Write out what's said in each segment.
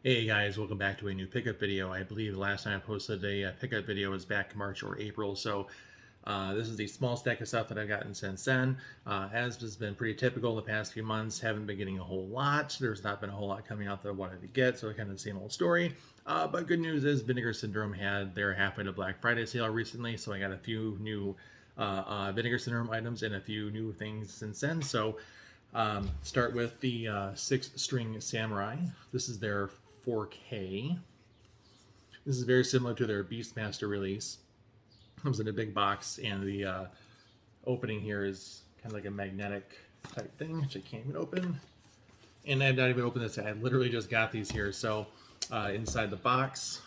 Hey guys, welcome back to a new pickup video. I believe the last time I posted a pickup video was back in March or April, so this is the small stack of stuff that I've gotten since then. As has been pretty typical the past few months, haven't been getting a whole lot. There's not been a whole lot coming out that I wanted to get, so kind of the same old story. But good news is Vinegar Syndrome had their halfway to Black Friday sale recently, so I got a few new Vinegar Syndrome items and a few new things since then. So start with the 6-string Samurai. This is their 4K. This is very similar to their Beastmaster release. Comes in a big box, and the opening here is kind of like a magnetic type thing, which I can't even open. And I've not even opened this. I literally just got these here. So inside the box,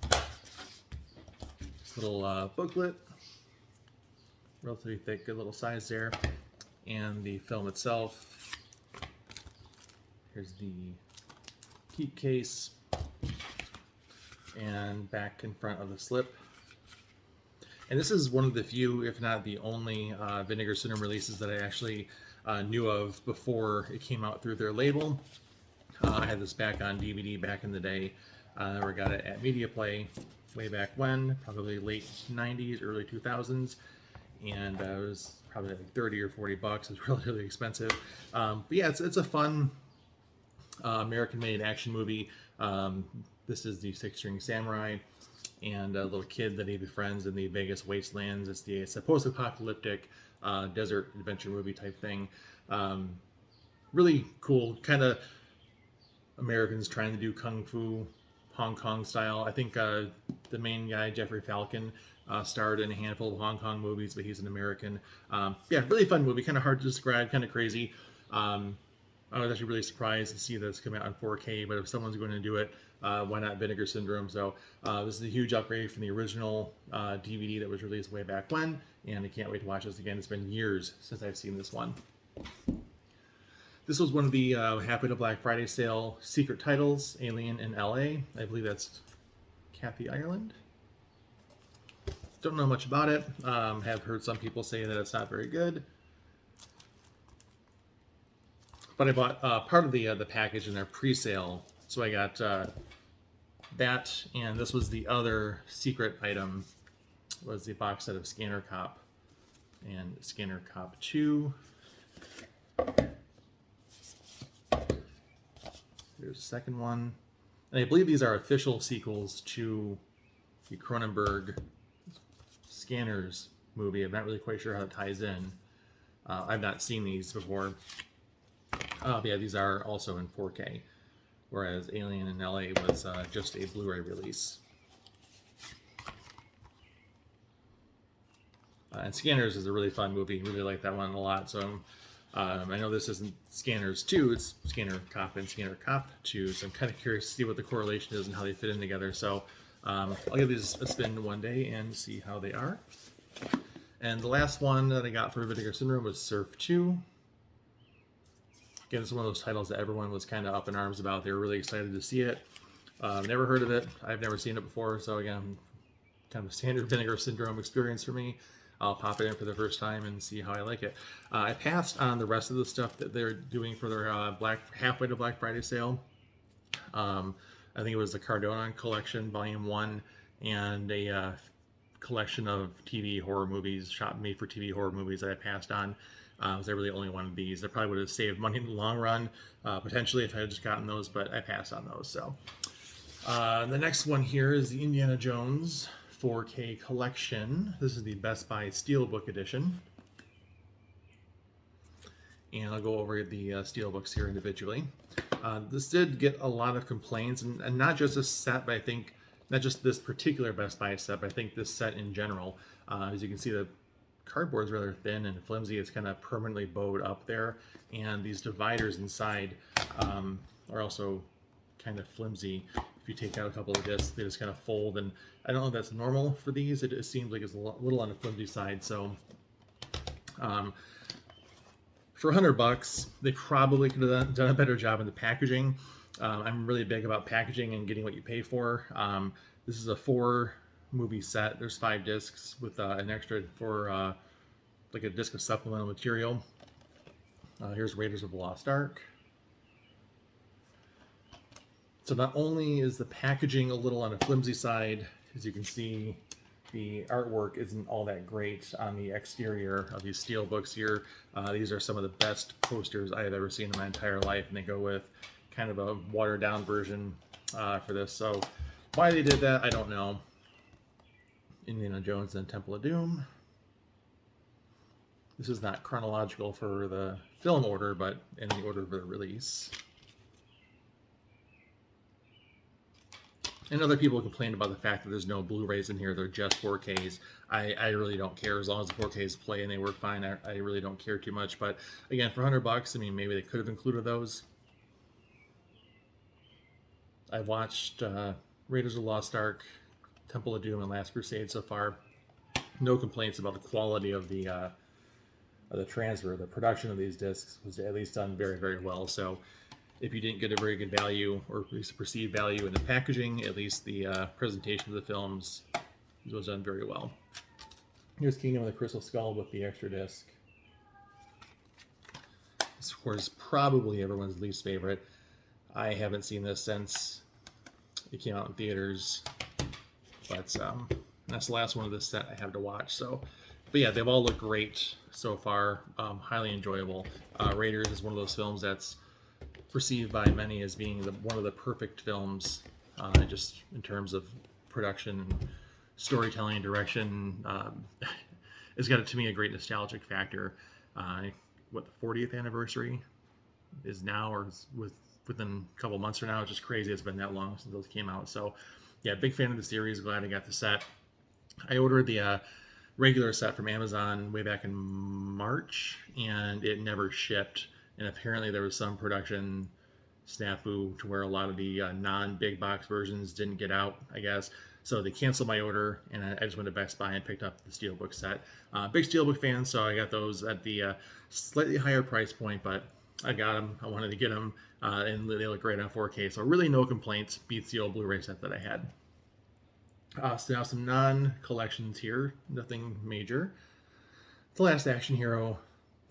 this little booklet, relatively thick, good little size there, and the film itself. Here's the keep case and back and front of the slip. And this is one of the few, if not the only, Vinegar Syndrome releases that I actually knew of before it came out through their label. I had this back on DVD back in the day. I never got it at Media Play way back when, probably late 90s, early 2000s. And it was probably like 30 or 40 bucks. It's relatively expensive. But yeah, it's a fun American-made action movie. This is the 6-string Samurai and a little kid that he befriends in the Vegas wastelands. It's the post-apocalyptic desert adventure movie type thing. Really cool, kind of Americans trying to do kung fu Hong Kong style. I think the main guy, Jeffrey Falcon, starred in a handful of Hong Kong movies, but he's an American. Yeah, really fun movie, kind of hard to describe, kind of crazy. I was actually really surprised to see this come out on 4K, but if someone's going to do it, why not Vinegar Syndrome? So this is a huge upgrade from the original DVD that was released way back when, and I can't wait to watch this again. It's been years since I've seen this one. This was one of the Happy to Black Friday sale secret titles, Alien in LA. I believe that's Kathy Ireland. Don't know much about it. Have heard some people say that it's not very good. But I bought part of the package in their pre-sale, so I got that, and this was the other secret item, was the box set of Scanner Cop and Scanner Cop 2. There's the second one, and I believe these are official sequels to the Cronenberg Scanners movie. I'm not really quite sure how it ties in. I've not seen these before. Yeah, these are also in 4K, whereas Alien in LA was just a Blu-ray release. And Scanners is a really fun movie. Really like that one a lot. So I know this isn't Scanners 2, it's Scanner Cop and Scanner Cop 2. So I'm kind of curious to see what the correlation is and how they fit in together. So I'll give these a spin one day and see how they are. And the last one that I got for Vinegar Syndrome was Surf 2. Again, it's one of those titles that everyone was kind of up in arms about. They were really excited to see it. Never heard of it. I've never seen it before. So again, kind of a standard Vinegar Syndrome experience for me. I'll pop it in for the first time and see how I like it. I passed on the rest of the stuff that they're doing for their halfway to Black Friday sale. I think it was the Cardona Collection, Volume 1, and a collection of TV horror movies, made for TV horror movies that I passed on. Because I really only wanted these. I probably would have saved money in the long run, potentially, if I had just gotten those, but I passed on those. So the next one here is the Indiana Jones 4K collection. This is the Best Buy Steelbook edition. And I'll go over the steelbooks here individually. This did get a lot of complaints, and not just this set, but I think, not just this particular Best Buy set, but I think this set in general. As you can see, the cardboard's rather thin and flimsy. It's kind of permanently bowed up there, and these dividers inside are also kind of flimsy. If you take out a couple of discs, they just kind of fold, and I don't know if that's normal for these. It just seems like it's a little on the flimsy side. So for $100, they probably could have done a better job in the packaging. I'm really big about packaging and getting what you pay for. This is a 4-movie set. There's 5 discs with an extra for like a disc of supplemental material. Here's Raiders of the Lost Ark. So not only is the packaging a little on the flimsy side, as you can see, the artwork isn't all that great on the exterior of these steel books here. These are some of the best posters I have ever seen in my entire life, and they go with kind of a watered down version for this. So why they did that, I don't know. Indiana Jones and Temple of Doom. This is not chronological for the film order, but in the order of the release. And other people complained about the fact that there's no Blu-rays in here, they're just 4Ks. I really don't care. As long as the 4Ks play and they work fine, I really don't care too much. But again, for $100, I mean, maybe they could have included those. I watched Raiders of the Lost Ark, Temple of Doom, and Last Crusade so far. No complaints about the quality of the transfer. The production of these discs was at least done very, very well. So if you didn't get a very good value, or at least a perceived value in the packaging, at least the presentation of the films was done very well. Here's Kingdom of the Crystal Skull with the extra disc. This, of course, probably everyone's least favorite. I haven't seen this since it came out in theaters, but that's the last one of this set I have to watch. So, but yeah, they've all looked great so far. Highly enjoyable. Raiders is one of those films that's perceived by many as being one of the perfect films, just in terms of production, storytelling, direction. It's got, to me, a great nostalgic factor. What, the 40th anniversary is now, or within a couple months from now. It's just crazy. It's been that long since those came out. So yeah, big fan of the series. Glad I got the set. I ordered the regular set from Amazon way back in March, and it never shipped. And apparently there was some production snafu to where a lot of the non-big box versions didn't get out, I guess. So they canceled my order, and I just went to Best Buy and picked up the Steelbook set. Big Steelbook fan, so I got those at the slightly higher price point, but I got them. I wanted to get them, and they look great on 4K. So really no complaints. Beats the old Blu-ray set that I had. So now some non-collections here. Nothing major. The Last Action Hero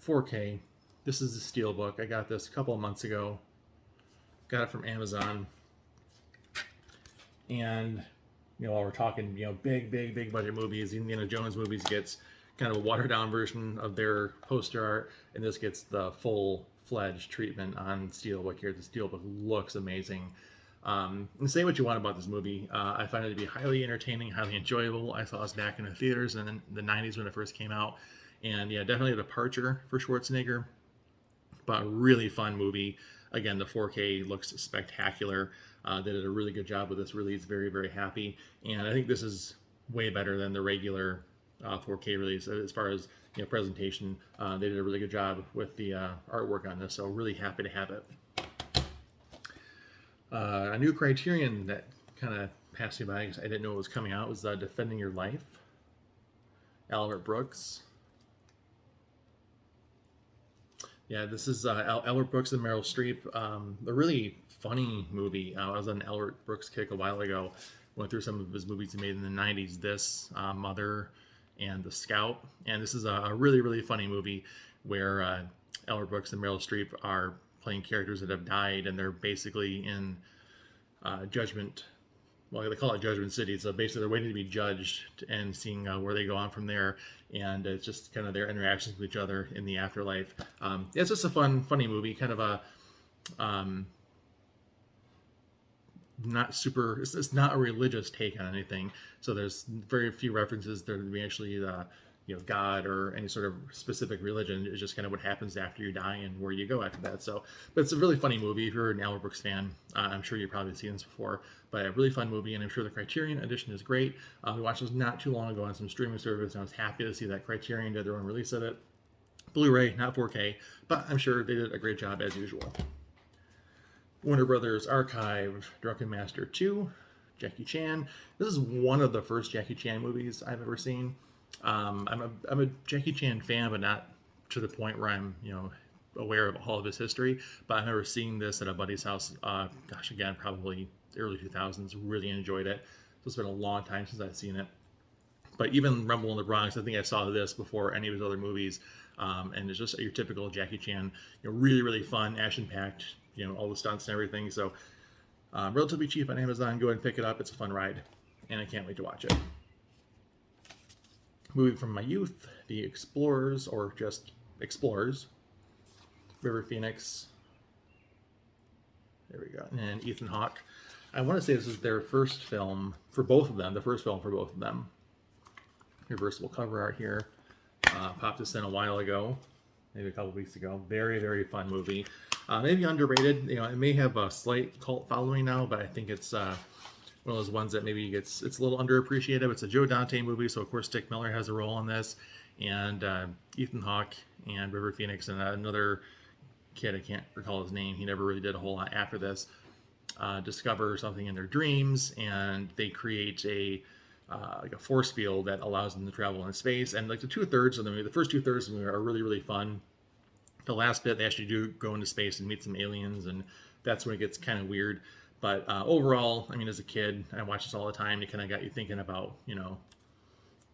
4K. This is the Steelbook. I got this a couple of months ago. Got it from Amazon. And, you know, while we're talking, you know, big budget movies, Indiana Jones movies gets kind of a watered down version of their poster art, and this gets the full-fledged treatment on Steelbook here. The Steelbook looks amazing. And say what you want about this movie. I find it to be highly entertaining, highly enjoyable. I saw this back in the theaters in the 90s when it first came out. And yeah, definitely a departure for Schwarzenegger, but a really fun movie. Again, the 4K looks spectacular. They did a really good job with this release. Very, very happy. And I think this is way better than the regular 4K release as far as, you know, presentation. They did a really good job with the artwork on this, so really happy to have it. A new Criterion that kind of passed me by because I didn't know it was coming out was Defending Your Life. Albert Brooks. Yeah, this is Albert Brooks and Meryl Streep. A really funny movie. I was on an Albert Brooks kick a while ago. Went through some of his movies he made in the 90s. This, Mother, and The Scout. And this is a really funny movie where Albert Brooks and Meryl Streep are playing characters that have died, and they're basically in Judgment. Well, they call it Judgment City. So basically, they're waiting to be judged and seeing where they go on from there. And it's just kind of their interactions with each other in the afterlife. It's just a funny movie. Kind of a not super. It's not a religious take on anything. So there's very few references there to be actually you know, God or any sort of specific religion. It's just kind of what happens after you die and where you go after that. So, but it's a really funny movie. If you're an Albert Brooks fan, I'm sure you've probably seen this before, but a really fun movie, and I'm sure the Criterion edition is great. We watched this not too long ago on some streaming service, and I was happy to see that Criterion did their own release of it. Blu-ray, not 4K, but I'm sure they did a great job as usual. Warner Brothers Archive, Drunken Master II, Jackie Chan. This is one of the first Jackie Chan movies I've ever seen. I'm a Jackie Chan fan, but not to the point where I'm, you know, aware of all of his history. But I remember seeing this at a buddy's house. Again, probably early 2000s. Really enjoyed it. So it's been a long time since I've seen it. But even Rumble in the Bronx, I think I saw this before any of his other movies. And it's just your typical Jackie Chan, you know, really fun, action-packed, you know, all the stunts and everything. So Relatively cheap on Amazon. Go ahead and pick it up. It's a fun ride, and I can't wait to watch it. Movie from my youth, The Explorers, or just Explorers. River Phoenix. There we go. And Ethan Hawke. I want to say this is their first film for both of them. The first film for both of them. Reversible cover art here. Popped this in a while ago, maybe a couple weeks ago. Very, very fun movie. Maybe underrated. You know, it may have a slight cult following now, but I think it's one of those ones that maybe it's a little underappreciated. It's a Joe Dante movie, so of course Dick Miller has a role in this, and Ethan Hawke and River Phoenix and another kid, I can't recall his name. He never really did a whole lot after this. Discover something in their dreams, and they create like a force field that allows them to travel in space. And like the 2/3 of the movie, the first 2/3 of the movie are really, really fun. The last bit, they actually do go into space and meet some aliens, and that's when it gets kind of weird. But overall, I mean, as a kid, I watched this all the time. It kind of got you thinking about, you know,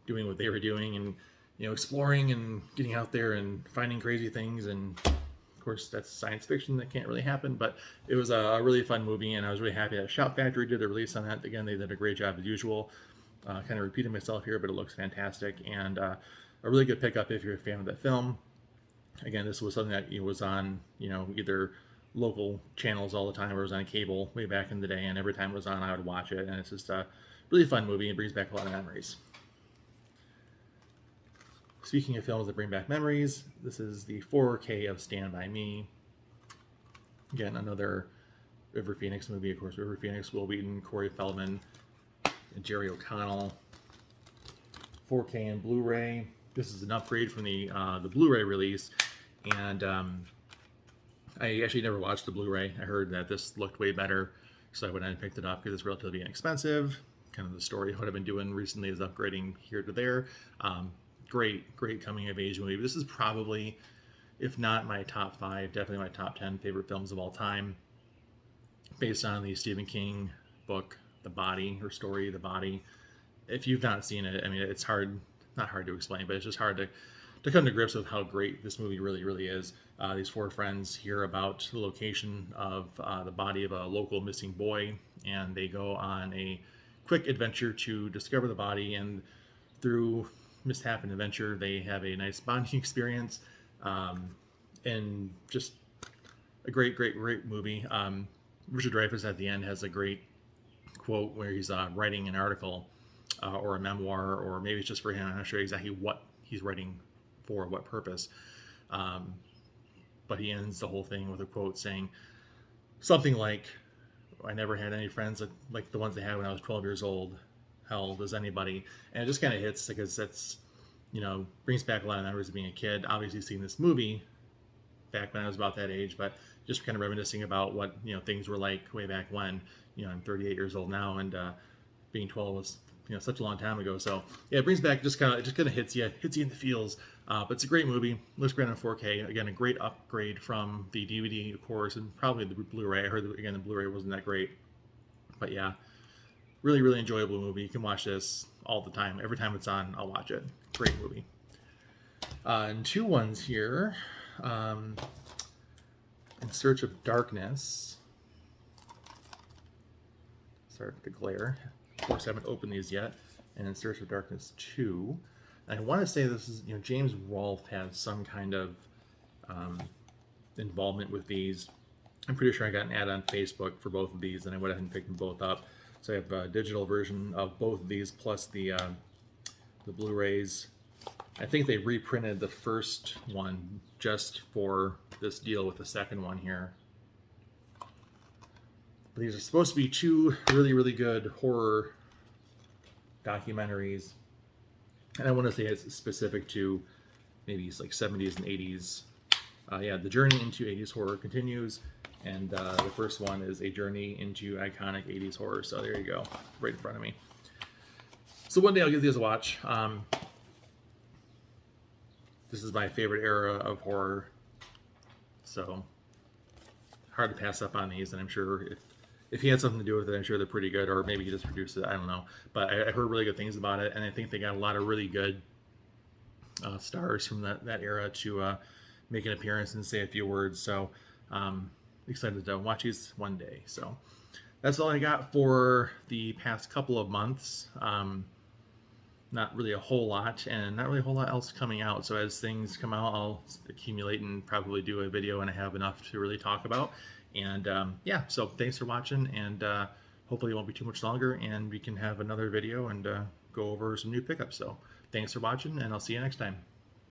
doing what they were doing, and, you know, exploring and getting out there and finding crazy things. And of course, that's science fiction. That can't really happen, but it was a really fun movie, and I was really happy that Shout Factory did a release on that. Again, they did a great job as usual. Kind of repeating myself here, but it looks fantastic, and a really good pickup if you're a fan of that film. Again, this was something that was on, you know, either local channels all the time, or it was on cable way back in the day, and every time it was on, I would watch it, and it's just a really fun movie. It brings back a lot of memories. Speaking of films that bring back memories, this is the 4K of Stand By Me. Again, another River Phoenix movie. Of course, River Phoenix, Will Wheaton, Corey Feldman, and Jerry O'Connell. 4K and Blu-ray. This is an upgrade from the Blu-ray release, and I actually never watched the Blu-ray. I heard that this looked way better, so I went ahead and picked it up because it's relatively inexpensive. Kind of the story of what I've been doing recently is upgrading here to there. Great coming of age movie. This is probably, if not my top 5, definitely my top 10 favorite films of all time, based on the Stephen King book, The Body, or story, The Body. If you've not seen it, I mean, it's not hard to explain, but it's just hard to come to grips with how great this movie really is. These 4 friends hear about the location of the body of a local missing boy, and they go on a quick adventure to discover the body, and through mishap and adventure, they have a nice bonding experience, and just a great movie. Richard Dreyfuss at the end has a great quote where he's writing an article or a memoir, or maybe it's just for him. I'm not sure exactly what he's writing for, what purpose. But he ends the whole thing with a quote saying something like, "I never had any friends like the ones I had when I was 12 years old. Hell, does anybody?" And it just kind of hits, because that's, you know, brings back a lot of memories of being a kid. Obviously, seeing this movie back when I was about that age, but just kind of reminiscing about what, you know, things were like way back when. You know, I'm 38 years old now, and being 12 was, you know, such a long time ago. So yeah, it brings back, just kind of hits you in the feels. But it's a great movie. Looks great on 4K. Again, a great upgrade from the DVD, of course, and probably the Blu-ray. I heard that, again, the Blu-ray wasn't that great, but yeah, really enjoyable movie. You can watch this all the time. Every time it's on, I'll watch it. Great movie. And 2 ones here. In Search of Darkness. Sorry for the glare. Of course, I haven't opened these yet. And In Search of Darkness 2. And I want to say this is, you know, James Rolfe has some kind of involvement with these. I'm pretty sure I got an ad on Facebook for both of these, and I went ahead and picked them both up. So I have a digital version of both of these, plus the Blu-rays. I think they reprinted the first one just for this deal with the second one here. But these are supposed to be 2 really good horror documentaries. And I want to say it's specific to maybe it's like 70s and 80s. Yeah, the journey into 80s horror continues. And the first one is a journey into iconic 80s horror. So there you go, right in front of me. So one day I'll give these a watch. This is my favorite era of horror. So hard to pass up on these. And I'm sure if he had something to do with it, I'm sure they're pretty good. Or maybe he just produced it. I don't know. But I heard really good things about it. And I think they got a lot of really good stars from that era to make an appearance and say a few words. So excited to watch these one day. So that's all I got for the past couple of months. Not really a whole lot, and not really a whole lot else coming out. So as things come out, I'll accumulate and probably do a video when I have enough to really talk about. And yeah, so thanks for watching, and hopefully it won't be too much longer, and we can have another video and go over some new pickups. So thanks for watching, and I'll see you next time.